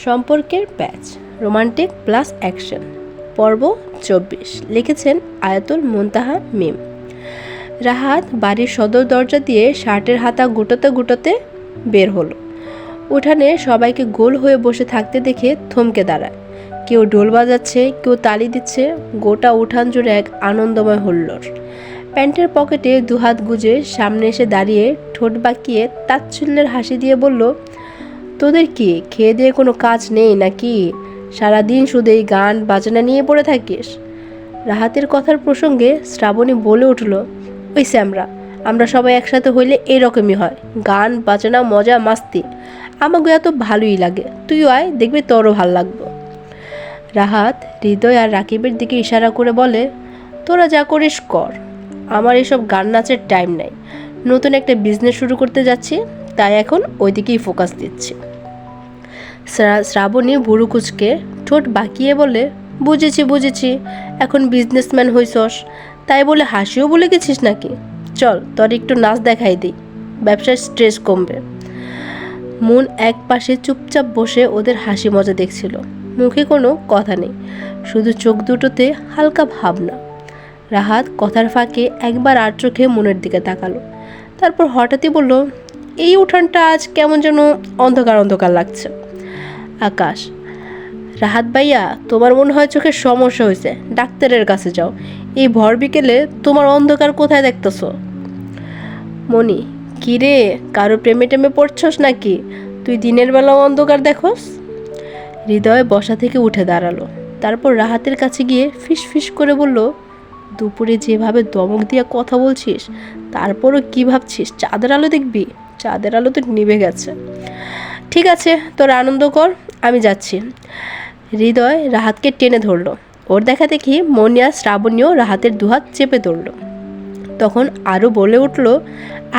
সম্পর্কের প্যাচ, romantic plus action, পর্ব 24। লিখেছেন আয়াতুল মুনতাহা মিম। রাহাত বাড়ির সদর দরজা দিয়ে শার্টের হাতা গুটোতে গুটোতে বের হলো। উঠানে সবাইকে গোল হয়ে বসে থাকতে দেখে থমকে দাঁড়ায়। কেউ ঢোল বাজাচ্ছে, কেউ তালি দিচ্ছে। গোটা উঠান জুড়ে এক আনন্দময় হুল্লোড়। প্যান্টের পকেটে দুহাত গুজে সামনে এসে দাঁড়িয়ে ঠোঁট বাঁকিয়ে তাচ্ছিল্যের হাসি দিয়ে বলল, তোদের কি খেয়ে দিয়ে কোনো কাজ নেই নাকি? সারাদিন শুধু এই গান বাজনা নিয়ে পড়ে থাকিস? রাহাতের কথার প্রসঙ্গে শ্রাবণী বলে উঠল, ওই স্যামরা, আমরা সবাই একসাথে হইলে এরকমই হয়, গান বাজনা মজা মাস্তি। আমাকে এত ভালোই লাগে, তুইও আয়, দেখবি তোরও ভাল লাগবে। রাহাত হৃদয় আর রাকিবের দিকে ইশারা করে বলে, তোরা যা করিস কর, আমার এসব গান নাচের টাইম নাই। নতুন একটা বিজনেস শুরু করতে যাচ্ছি, তাই এখন ওইদিকেই ফোকাস দিচ্ছি। শ্রাবণী ভুরু কুচকে ঠোঁট বাঁকিয়ে বলে, বুঝেছি, এখন বিজনেসম্যান হইছস, তাই বলে হাসিও বলে গেছিস নাকি? চল তোর একটু নাচ দেখাই দিই, ব্যবসার স্ট্রেস কমবে। মন এক পাশে চুপচাপ বসে ওদের হাসি মজা দেখছিল। মুখে কোনো কথা নেই, শুধু চোখ দুটোতে হালকা ভাবনা। রাহাত কথার ফাঁকে একবার আর চোখে মনের দিকে তাকালো, তারপর হঠাৎই বলল, এই উঠানটা আজ কেমন যেন অন্ধকার অন্ধকার লাগছে। আকাশ, রাহাত ভাইয়া, তোমার মনে হয় চোখের সমস্যা হয়েছে, ডাক্তারের কাছে যাও। এই ভর বিকেলে তোমার অন্ধকার কোথায় দেখতেছ? মনি, কিরে, কারো প্রেমে টেমে পড়ছস নাকি? তুই দিনের বেলাও অন্ধকার দেখোস? হৃদয় বসা থেকে উঠে দাঁড়ালো, তারপর রাহাতের কাছে গিয়ে ফিস ফিস করে বলল, দুপুরে যেভাবে দমক দিয়ে কথা বলছিস, তারপরও কি ভাবছিস চাঁদের আলো দেখবি? চাঁদের আলো তো নিভে গেছে। ঠিক আছে, তোর আনন্দ কর, আমি যাচ্ছি। হৃদয় রাহাতকে টেনে ধরল। ওর দেখা দেখি মনি আর শ্রাবণীও রাহাতের দুহাত চেপে ধরল। তখন আরও বলে উঠল,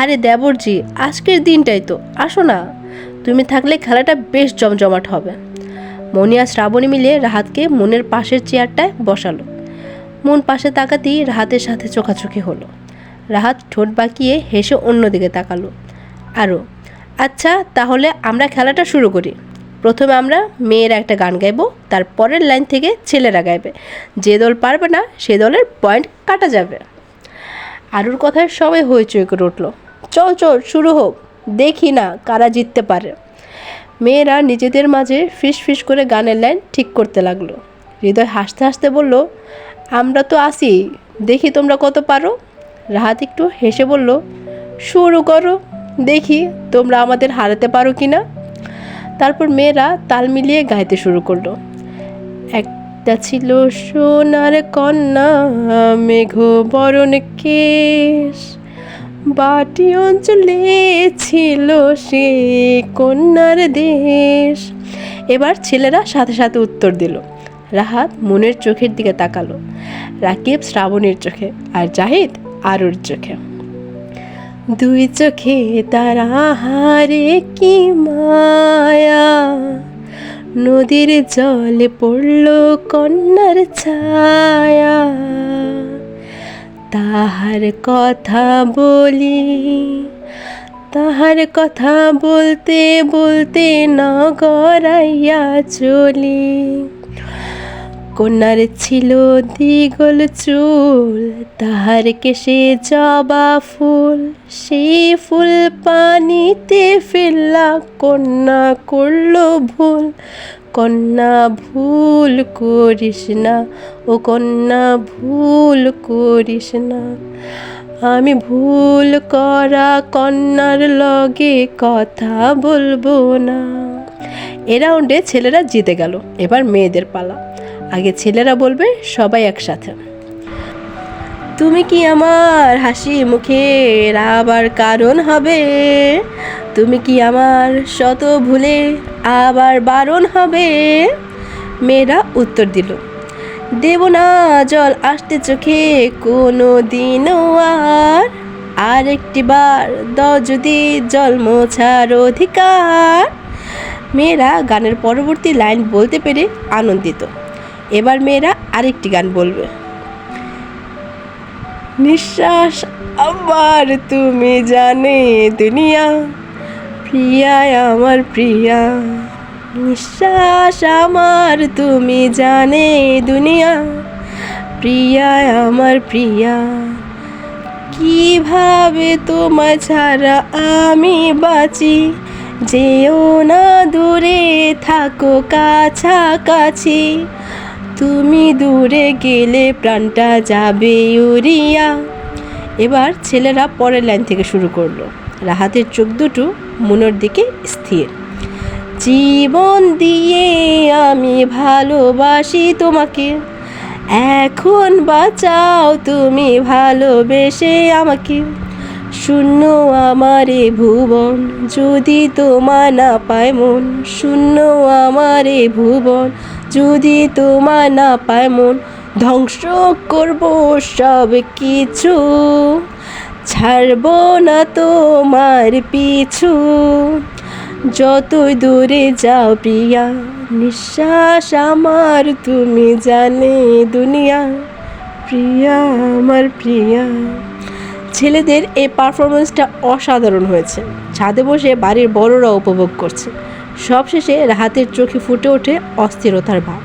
আরে দেবরজি, আজকের দিনটাই তো, আসো না। তুমি থাকলে খেলাটা বেশ জমজমাট হবে। মনি আর শ্রাবণী মিলে রাহাতকে মনের পাশের চেয়ারটায় বসালো। মন পাশে তাকাতেই রাহাতের সাথে চোখাচোখি হলো। রাহাত ঠোঁট বাঁকিয়ে হেসে অন্যদিকে তাকালো। আরও, আচ্ছা তাহলে আমরা খেলাটা শুরু করি। প্রথমে আমরা মেয়েরা একটা গান গাইবো, তার পরের লাইন থেকে ছেলেরা গাইবে। যে দল পারবে না সে দলের পয়েন্ট কাটা যাবে। আরুর কথায় সবাই হইচই করে উঠল। চল শুরু হোক, দেখি না কারা জিততে পারে। মেয়েরা নিজেদের মাঝে ফিস ফিস করে গানের লাইন ঠিক করতে লাগলো। হৃদয় হাসতে হাসতে বলল, আমরা তো আসি, দেখি তোমরা কত পারো। রাহাত একটু হেসে বলল, শুরু করো, দেখি তোমরা আমাদের হারাতে পারো কি না। তারপর মেয়েরা তাল মিলিয়ে গাইতে শুরু করলো। একটা ছিল সোনার কন্যা, মেঘ বরণ কেশ, বাটি অঞ্চলে ছিল সে কন্যার দেশ। এবার ছেলেরা সাথে সাথে উত্তর দিল। রাহাত মনের চোখের দিকে তাকালো, রাকিব শ্রাবণীর চোখে, আর জাহিদ আরুর চোখে। দুই চোখে তারা হারে কি মায়া, নদীর জলে পড়ল কন্যার ছায়া। তাহার কথা বলি, তাহার কথা বলতে বলতে নগরাইয়া চলি। কন্যার ছিল দ্বিগল চুল, তাহার কেশে জবা ফুল, সেই ফুল পানিতে ফেললা কন্যা করল ভুল। কন্যা ভুল করিস না, ও কন্যা ভুল করিস না, আমি ভুল করা কন্যার লগে কথা বলবো না। এ রাউন্ডে ছেলেরা জিতে গেল, এবার মেয়েদের পালা। আগে ছেলেরা বলবে, সবাই একসাথে। তুমি কি আমার হাসি মুখের আবার কারণ হবে, তুমি কি আমার শত ভুলে আবার বারণ হবে। মেয়েরা উত্তর দিল, দেব না জল আসতে চোখে কোনো দিনও আর একটি বার দাও যদি জল মোছার অধিকার। মেয়েরা গানের পরবর্তী লাইন বলতে পেরে আনন্দিত। এবার মেয়েরা আরেকটি গান বলবে। নিঃশ্বাস আমার তুমি জানে দুনিয়া, প্রিয়া আমার প্রিয়া, নিঃশ্বাস আমার তুমি জানে দুনিয়া, প্রিয়া আমার প্রিয়া, কিভাবে তোমায় ছাড়া আমি বাঁচি, যেও না দূরে থাকো কাছাকাছি, তুমি দূরে গেলে প্রাণটা যাবে উড়িয়া। এবার ছেলেরা পরের লাইন থেকে শুরু করলো। রাহাতের চোখ দুটো মনের দিকে স্থির। জীবন দিয়ে আমি ভালোবাসি তোমাকে, এখন বাঁচাও তুমি ভালোবেসে আমাকে, শূন্য আমার এ ভুবন যদি তোমার না পায় মন, শূন্য আমার এ ভুবন যদি তোমার না পায় মন, ধ্বংস করব সব কিছু, ছাড়ব না তোমার পিছু, যতই দূরে যাও প্রিয়া, নিঃশ্বাস আমার তুমি জানে দুনিয়া, প্রিয়া আমার প্রিয়া। ছেলেদের এই পারফরমেন্সটা অসাধারণ হয়েছে। ছাদে বসে বাড়ির বড়রা উপভোগ করছে। সবশেষে রাহাতের চোখে ফুটে ওঠে অস্থিরতার ভাব।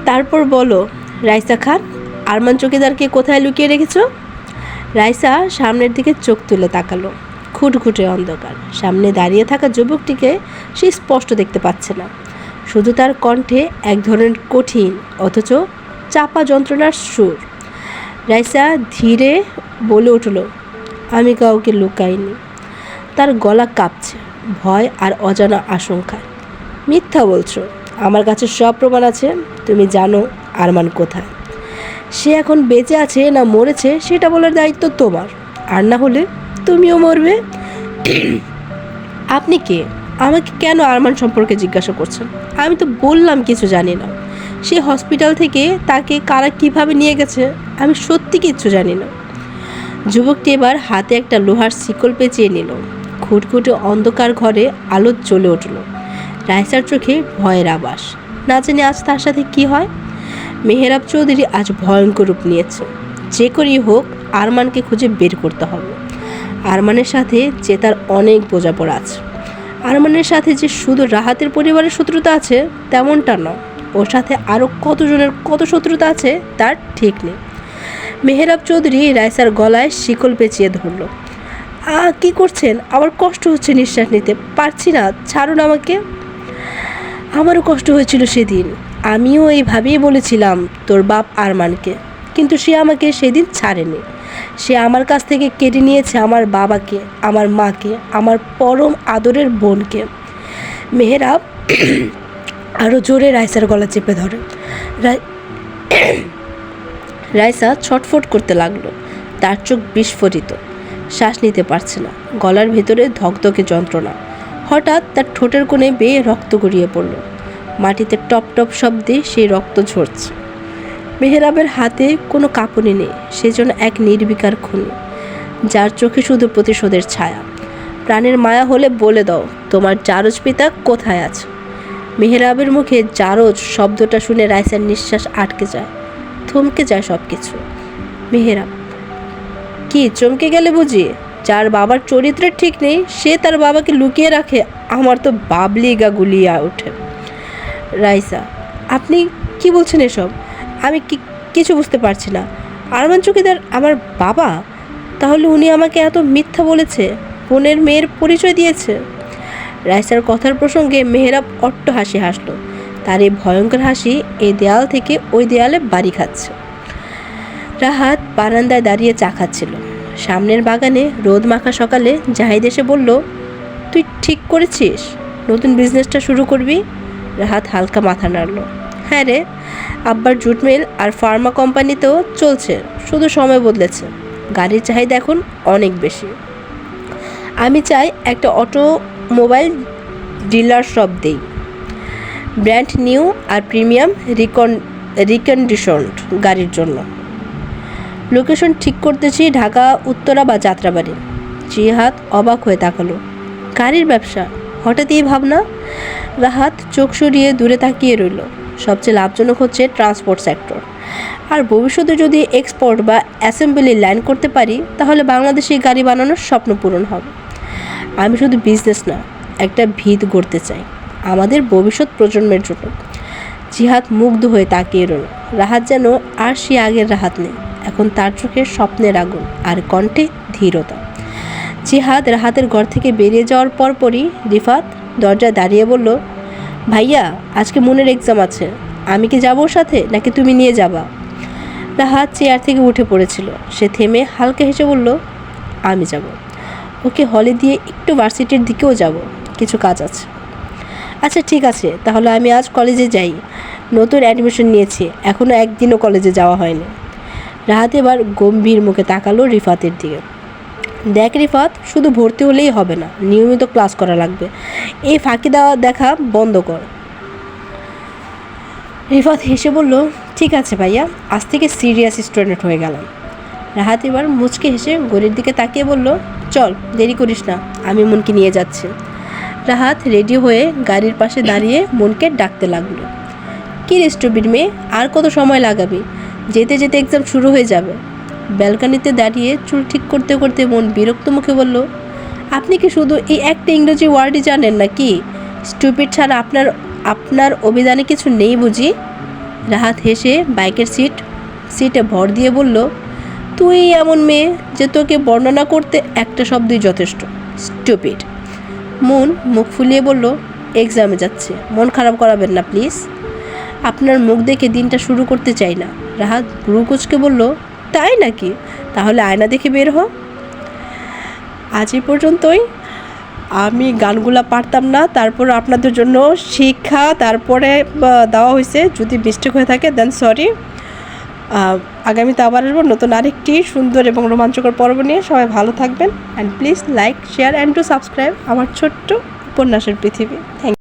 তারপর বলো রাইসা খান, আরমান চৌকিদারকে কোথায় লুকিয়ে রেখেছো? রাইসা সামনের দিকে চোখ তুলে তাকালো। খুঁটখুঁটে অন্ধকার। সামনে দাঁড়িয়ে থাকা যুবকটিকে সে স্পষ্ট দেখতে পাচ্ছে না, শুধু তার কণ্ঠে এক ধরনের কঠিন অথচ চাপা যন্ত্রণার সুর। রাইসা ধীরে বলে উঠল, আমি কাউকে লুকাইনি। তার গলা কাঁপছে ভয় আর অজানা আশঙ্কায়। মিথ্যা বলছো, আমার কাছে সব প্রমাণ আছে। তুমি জানো আরমান কোথায়, সে এখন বেঁচে আছে না মরেছে সেটা বলার দায়িত্ব তোমার, আর না হলে তুমিও মরবে। আপনি কে? আমাকে কেন আরমান সম্পর্কে জিজ্ঞাসা করছেন? আমি তো বললাম কিছু জানি না। সে হসপিটাল থেকে তাকে কারা কিভাবে নিয়ে গেছে আমি সত্যি কিচ্ছু জানি না। যুবকটি এবার হাতে একটা লোহার শিকল পেঁচিয়ে নিল। খুঁটখুঁটে অন্ধকার ঘরে আলো জ্বলে উঠল। রাইসার চোখে ভয়ের আভাস। না জানি আজ তার সাথে কি হয়। মেহেরাব চৌধুরী আজ ভয়ঙ্কর রূপ নিয়েছে। যে করেই হোক আরমানকে খুঁজে বের করতে হবে। আরমানের সাথে যে তার অনেক বোঝাপড়া আছে। আরমানের সাথে যে শুধু রাহাতের পরিবারের শত্রুতা আছে তেমনটা নয়, ওর সাথে আরও কতজনের কত শত্রুতা আছে তার ঠিক নেই। মেহেরাব চৌধুরী রাইসার গলায় শিকল পেঁচিয়ে ধরল। কি করছেন? আমার কষ্ট হচ্ছে, নিঃশ্বাস নিতে পারছি না, ছাড়ুন আমাকে। আমারও কষ্ট হয়েছিল সেদিন। আমিও এইভাবেই বলেছিলাম তোর বাপ আরমানকে, কিন্তু সে আমাকে সেদিন ছাড়েনি। সে আমার কাছ থেকে কেড়ে নিয়েছে আমার বাবাকে, আমার মাকে, আমার পরম আদরের বোনকে। মেহেরাব আরও জোরে রাইসার গলা চেপে ধরে। রাইসা ছটফট করতে লাগলো। তার চোখ বিস্ফোরিত, শ্বাস নিতে পারছে না, গলার ভেতরে ধকধকে যন্ত্রণা। হঠাৎ তার ঠোঁটের কোণে বেয়ে রক্ত গড়িয়ে পড়ল। মাটিতে টপ টপ শব্দে সেই রক্ত ঝরছে। মেহেরাবের হাতে কোনো কাঁপুনি নেই, সেজন্য এক নির্বিকার খুনি, যার চোখে শুধু প্রতিশোধের ছায়া। প্রাণের মায়া হলে বলে দাও তোমার জারজ পিতা কোথায় আছে। মেহেরাবের মুখে জারজ শব্দটা শুনে রাইসার নিঃশ্বাস আটকে যায়, থমকে যায় সব কিছু। মেহেরাব কি চমকে গেলে বুঝি? যার বাবার চরিত্রের ঠিক নেই সে তার বাবাকে লুকিয়ে রাখে, আমার তো বাবলি গা গুলিয়ে ওঠে। রাইসা আপনি কি বলছেন এসব? আমি কিছু বুঝতে পারছি না। আরমান চৌকিদার আমার বাবা? তাহলে উনি আমাকে এত মিথ্যা বলেছে, বোনের মেয়ের পরিচয় দিয়েছে। রাইসার কথার প্রসঙ্গে মেহেরাব অট্ট হাসি হাসল। তার এই ভয়ঙ্কর হাসি এই দেয়াল থেকে ওই দেয়ালে বাড়ি খাচ্ছে। রাহাত বারান্দায় দাঁড়িয়ে চা খাচ্ছিল। সামনের বাগানে রোদ মাখা সকালে জাহিদ এসে বলল, তুই ঠিক করেছিস নতুন বিজনেসটা শুরু করবি? রাহাত হালকা মাথা নাড়ল। হ্যাঁ রে, আব্বার জুট মিল আর ফার্মা কোম্পানিতেও চলছে, শুধু সময় বদলেছে। গাড়ির চাহিদা এখন অনেক বেশি। আমি চাই একটা অটোমোবাইল ডিলার শপ দেই, ব্র্যান্ড নিউ আর প্রিমিয়াম রিকন্ডিশনড গাড়ির জন্য। লোকেশন ঠিক করতেছি ঢাকা উত্তরা বা যাত্রাবাড়ি। জিহাদ অবাক হয়ে তাকালো। গাড়ির ব্যবসা? হঠাৎ এই ভাবনা? রাহাত চোখ সরিয়ে দূরে তাকিয়ে রইল। সবচেয়ে লাভজনক হচ্ছে ট্রান্সপোর্ট সেক্টর, আর ভবিষ্যতে যদি এক্সপোর্ট বা অ্যাসেম্বলি লাইন করতে পারি তাহলে বাংলাদেশে গাড়ি বানানোর স্বপ্ন পূরণ হবে। আমি শুধু বিজনেস না, একটা ভিত গড়তে চাই আমাদের ভবিষ্যৎ প্রজন্মের জন্য। জিহাদ মুগ্ধ হয়ে তাকিয়ে রইল। রাহাত যেন আর সে আগের রাহাত নেই, এখন তার চোখে স্বপ্নের আগুন আর কণ্ঠে ধীরতা। জিহাদ রাহাতের ঘর থেকে বেরিয়ে যাওয়ার পরপরই রিফাত দরজায় দাঁড়িয়ে বলল, ভাইয়া আজকে মনের এক্সাম আছে, আমি কি যাবো ওর সাথে নাকি তুমি নিয়ে যাবা? রাহাত চেয়ার থেকে উঠে পড়েছিল। সে থেমে হালকা হেসে বলল, আমি যাব। ওকে হলে দিয়ে একটু ভার্সিটির দিকেও যাব, কিছু কাজ আছে। আচ্ছা ঠিক আছে, তাহলে আমি আজ কলেজে যাই। নতুন অ্যাডমিশন নিয়েছি, এখনও একদিনও কলেজে যাওয়া হয়নি। রাহাত এবার গম্ভীর মুখে তাকালো রিফাতের দিকে। দেখ রিফাত, শুধু ভর্তি হলেই হবে না, নিয়মিত ক্লাস করা লাগবে। এই ফাঁকি দেওয়া দেখা বন্ধ কর। রিফাত হেসে বলল, ঠিক আছে ভাইয়া, আজ থেকে সিরিয়াস স্টুডেন্ট হয়ে গেলাম। রাহাত এবার মুচকে হেসে ঘড়ির দিকে তাকিয়ে বলল, চল দেরি করিস না, আমি মনকে নিয়ে যাচ্ছি। রাহাত রেডি হয়ে গাড়ির পাশে দাঁড়িয়ে মনকে ডাকতে লাগলো। কি রে স্টুপিড মেয়ে, আর কত সময় লাগাবি? যেতে যেতে এক্সাম শুরু হয়ে যাবে। ব্যালকানিতে দাঁড়িয়ে চুল ঠিক করতে করতে মন বিরক্ত মুখে বলল, আপনি কি শুধু এই একটা ইংরেজি ওয়ার্ডই জানেন নাকি? স্টুপিড ছাড়া আপনার অভিধানে কিছু নেই বুঝি? রাহাত হেসে বাইকের সিটে ভর দিয়ে বলল, তুই এমন মেয়ে যে তোকে বর্ণনা করতে একটা শব্দই যথেষ্ট, স্টুপিড। মন মুখ ফুলিয়ে বলল, এক্সামে যাচ্ছে, মন খারাপ করাবেন না প্লিজ। আপনার মুখ দেখে দিনটা শুরু করতে চাই না। রাহাত ভ্রু কুঁচকে বলল, তাই নাকি? তাহলে আয়না দেখে বের হ। আজ এই পর্যন্তই। আমি গানগুলা পারতাম না, তারপর আপনাদের জন্য শিক্ষা তারপরে দেওয়া হয়েছে। যদি মিস্টেক হয়ে থাকে দেন সরি। আগামীতে আবার আসবো নতুন আরেকটি সুন্দর এবং রোমাঞ্চকর পর্ব নিয়ে। সবাই ভালো থাকবেন and please like, share and to subscribe আমার ছোট্ট উপন্যাসের পৃথিবী। Thank you.